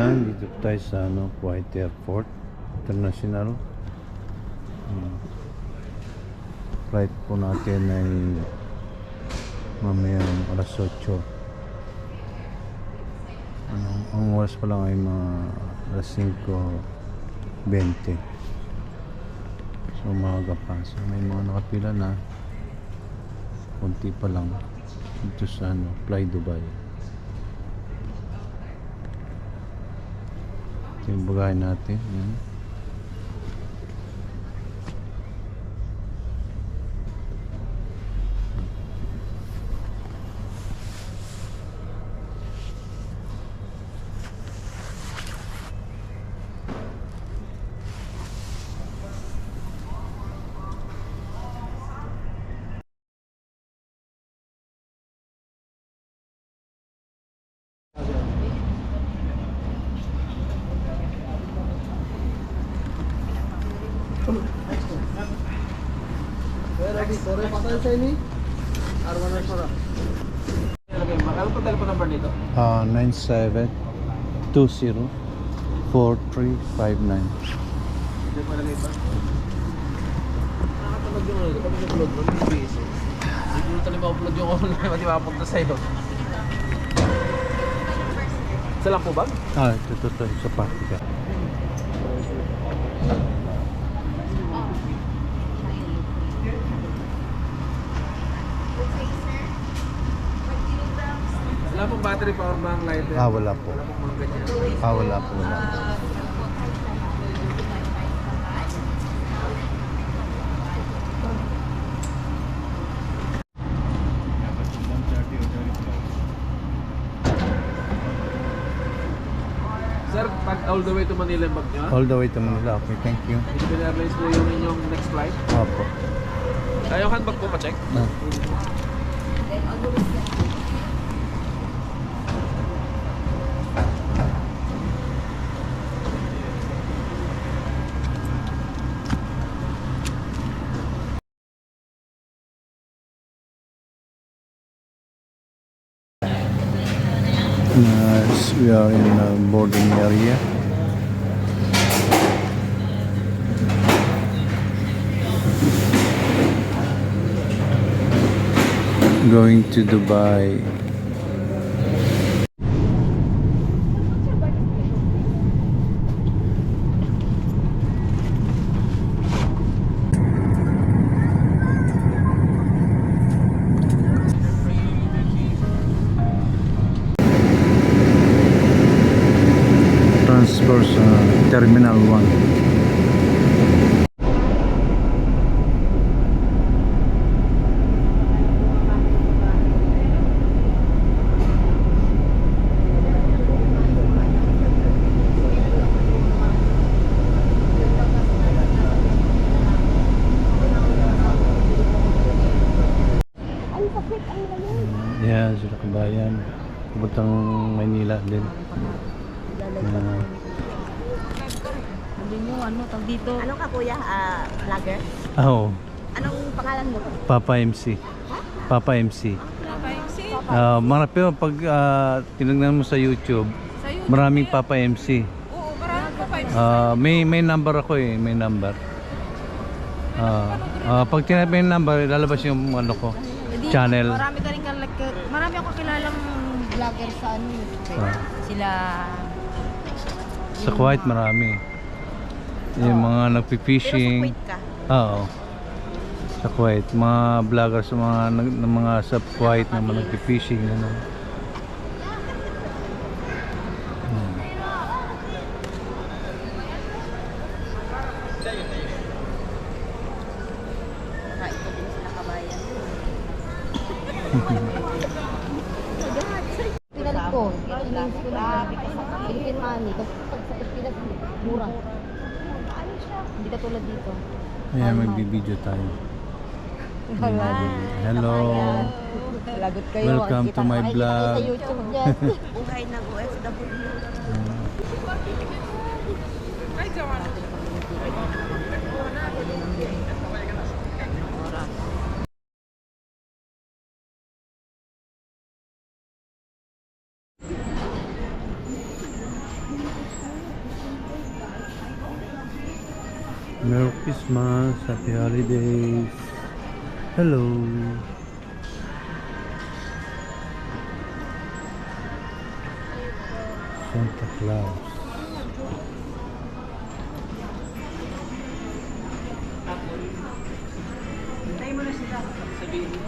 Ayan, dito tayo sa Kuwait Airport International. Flight po natin ay mamayang alas 8. Ang oras pa lang ay mga alas 5:20. So umaga pa. So may mga nakapila na. Kunti pa lang dito sa Fly Dubai. Ito yung bagay natin. Yan. Sorry, patay sa ini. Arwan na sora. Ano po telephone number nito? 97204359. Hindi pa lagay pa. Nakakatulog yung ulo. Kami nag-upload mo, hindi busy. Hindi ko talaga upload yung online, mati makapunta sa'yo. Isa lang po ba? Ito sa party ka. Wala pong battery power bank lighter. Wala po. Wala pong mga ganyan. Wala po. Sir, pag all the way to Manila yung bag nyo? All the way to Manila. Okay, thank you. Philippine Airlines po yung inyong next flight. Opo. Yung handbag po pa-check? We are in a boarding area. Going to Dubai. Transfer sa Terminal 1. Yeah, sila kabayan. Pupuntang Maynila din. Hindi mo, tag dito. Ano ka kuya? Vlogger? Anong pangalan mo? Papa MC. Papa MC. Pero pag tinignan mo sa YouTube, maraming Papa MC. Oo, maraming Papa MC. May number ako may number. Pag tinignan mo yung number, lalabas yung ko, channel. Marami ako kilalang vlogger sa sila. Sa Kuwait marami. Yung mga nagpi-fishing. Pero sa Kuwait ka? Oo. Sa Kuwait, mga vloggers sa mga sa Kuwait na mga nagpi-fishing Ito din sila kabayan. Pinalit ko. Ilang ko na Philippine money. Kasi pag sa Pilipinas, mura. Hindi ka tulad dito. Ayan, magbibideo tayo. Hello. Lagot kayo. Welcome to my vlog. Sa YouTube dyan. Buhay na OFW. Merry Christmas, Happy Holidays. Hello. Santa Claus. Hintayin mo na sila. Sabihin mo.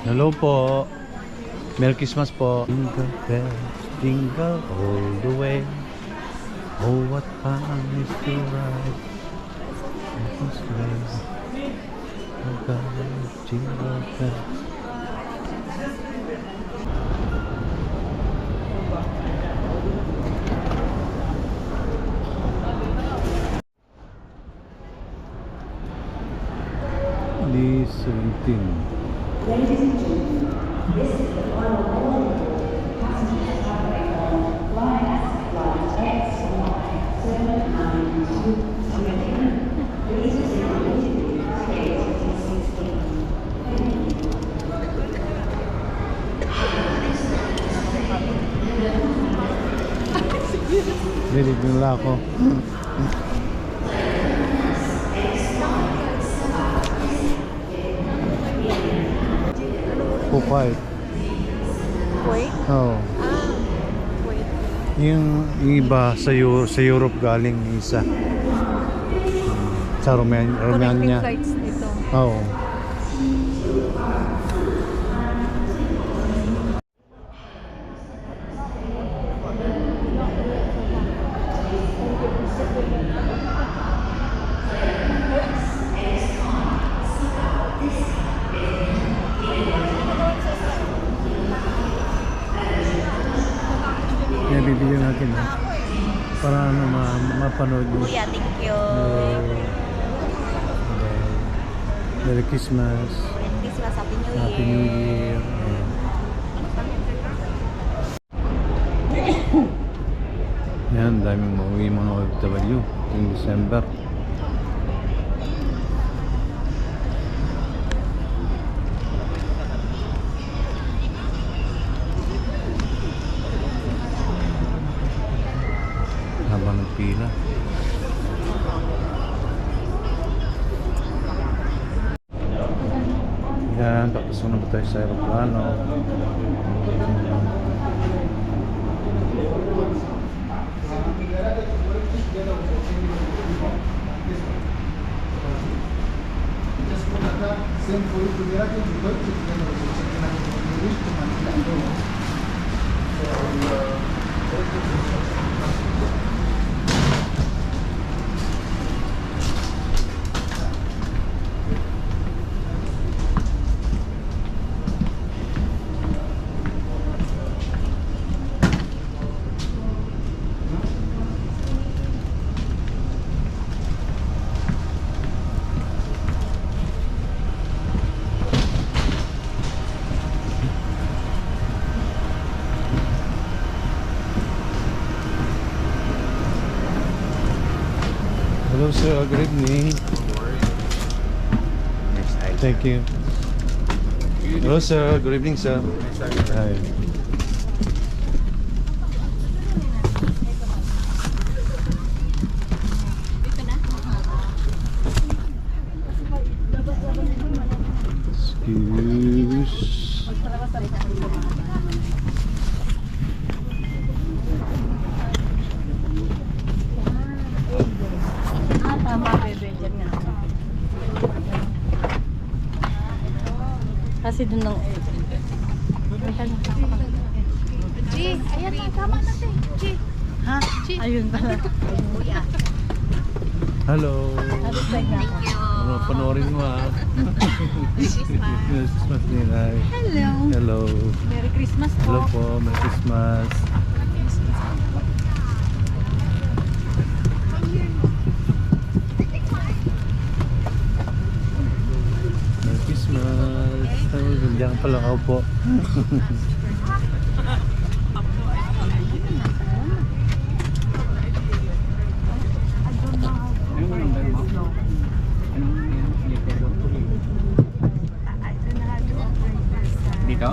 Hello po. Merry Christmas po. Jingle bells, jingle all the way. Oh, what fun is to ride in this sleigh. Oh God, jingle bells. The 17. Dilig nila ako. Pupay. Wait. Oo. Wait. Yung iba sa Europe galing isa. Sa Romania. Flights dito. Oo. Kaya bibigyan natin para ano mapanood mo. Kuya, thank you. Merry Christmas. Merry Christmas, Happy New Year. Happy New Year. Yan, daming mauwi mga OFW yung December. Habang nagpila. Yan, papasok na ba tayo sa aeroplano? Hello sir, good evening. Thank you. Hello sir, good evening sir. Hi. Excuse. Tama, bebe. Diyan nga. Kasi dun lang. G, ayan na. Tama na siya. G. Ha? G. Ayun pala. Kuya. Hello. Thank you. Ano, panoorin mo Merry Christmas nila. Hello. Hello. Merry Christmas po. Hello po, Merry Christmas. Merry Christmas. Diyan pala ako po. Dito?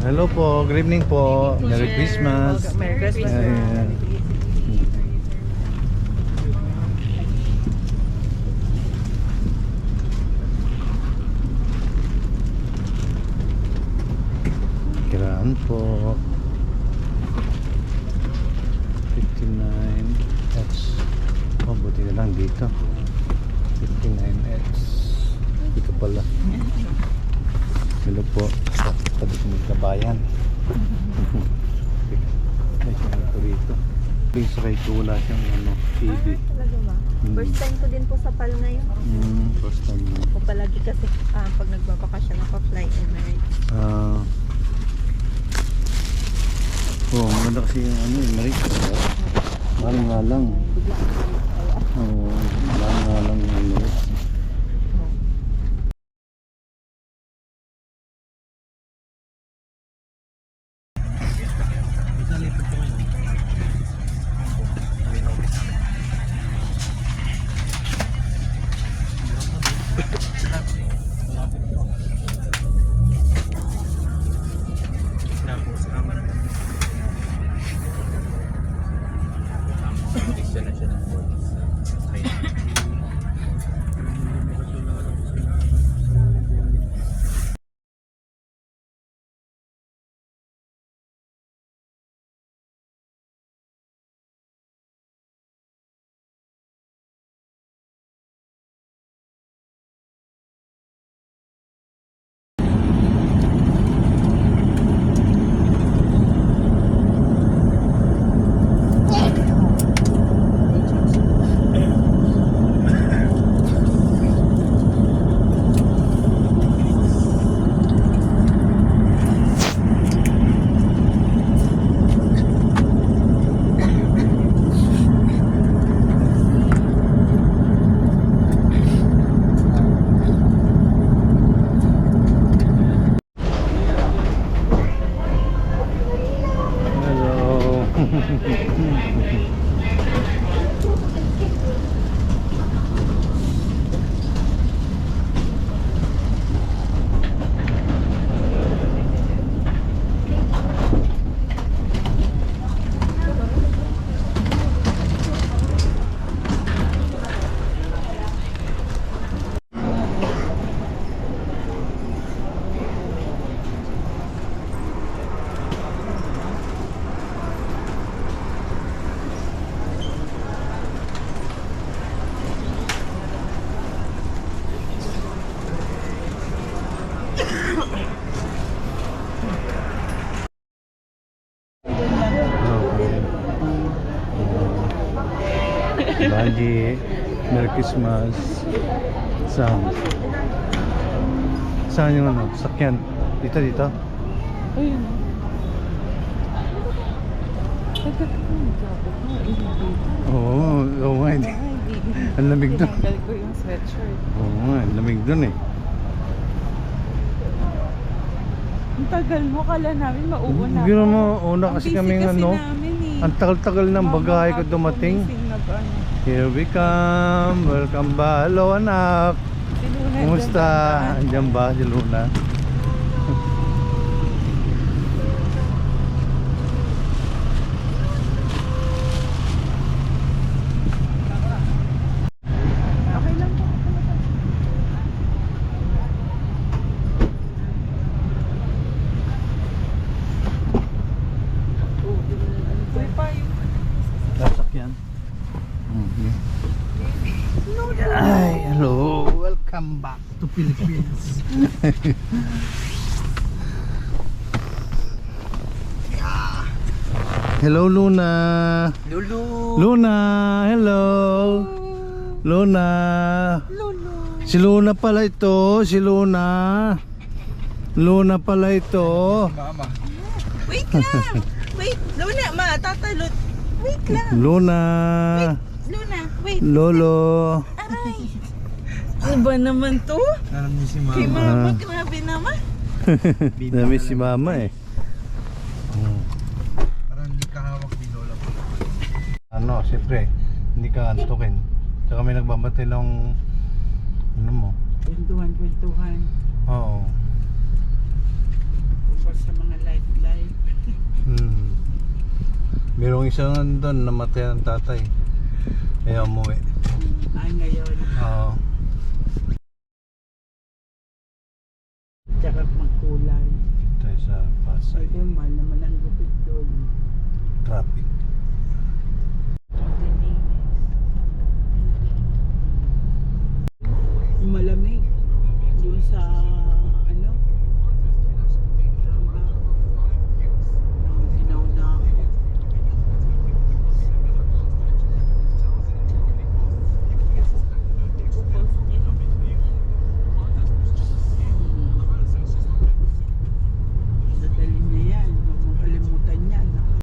Hello po, good evening po. Merry Christmas. Merry Christmas. Ayan. Kiraan po. 59X. Oh, buti na lang dito. 59X. Dito pala. Hello po. Sabi ko magkabayan. May siya po rito. Please try ko wala siyang TV. Talaga ba? First time ko din po sa PAL ngayon. First time mo. O palagi kasi pag nagbabakasyon ako, fly Emirates. Oh, maganda kasi yung Emirates. Mahal nga lang. Oo, mahal nga lang yung Emirates. Banji, Merry Christmas. Saan yung sakyan? Dito. Ayun. Oo nga, hindi. Ang lamig doon. Tinanggal ko yung sweatshirt. Oo nga, ang lamig doon eh. Ang tagal mo, kala namin mauuna. Biro mo, una kasi Ang busy kaming kasi ano, namin eh. ang tagal-tagal ng bagahe ko dumating. Here we come, welcome ba? Hello anak, kumusta? Andiyan ba si Luna? Okay lang po. Uy pa yung Sasakyan. Ay, hello, welcome back to Philippines. Hello Luna. Luna, hello. Luna. Si Luna pala ito, si Luna. Luna pala ito. Wait lang! Wait! Luna, tatalot! Wait lang! Luna. Luna, wait! Lolo. Aray! Ano ba naman to? Alam niyo si Kay Mama. mama, grabe naman! Namiss si mama eh. Parang hindi kahawak ni Lola po. Ano, siyempre, hindi ka antukin. Tsaka may nagbabatay ng ano mo. kwentuhan. Oo. Tungkol sa mga life Merong isang doon, namatay ang tatay. Kaya umuwi. Ay, ngayon. Oo. Tsaka magkulay. Tayo sa Pasay. Ay, mahal naman ang gupit doon. Traffic.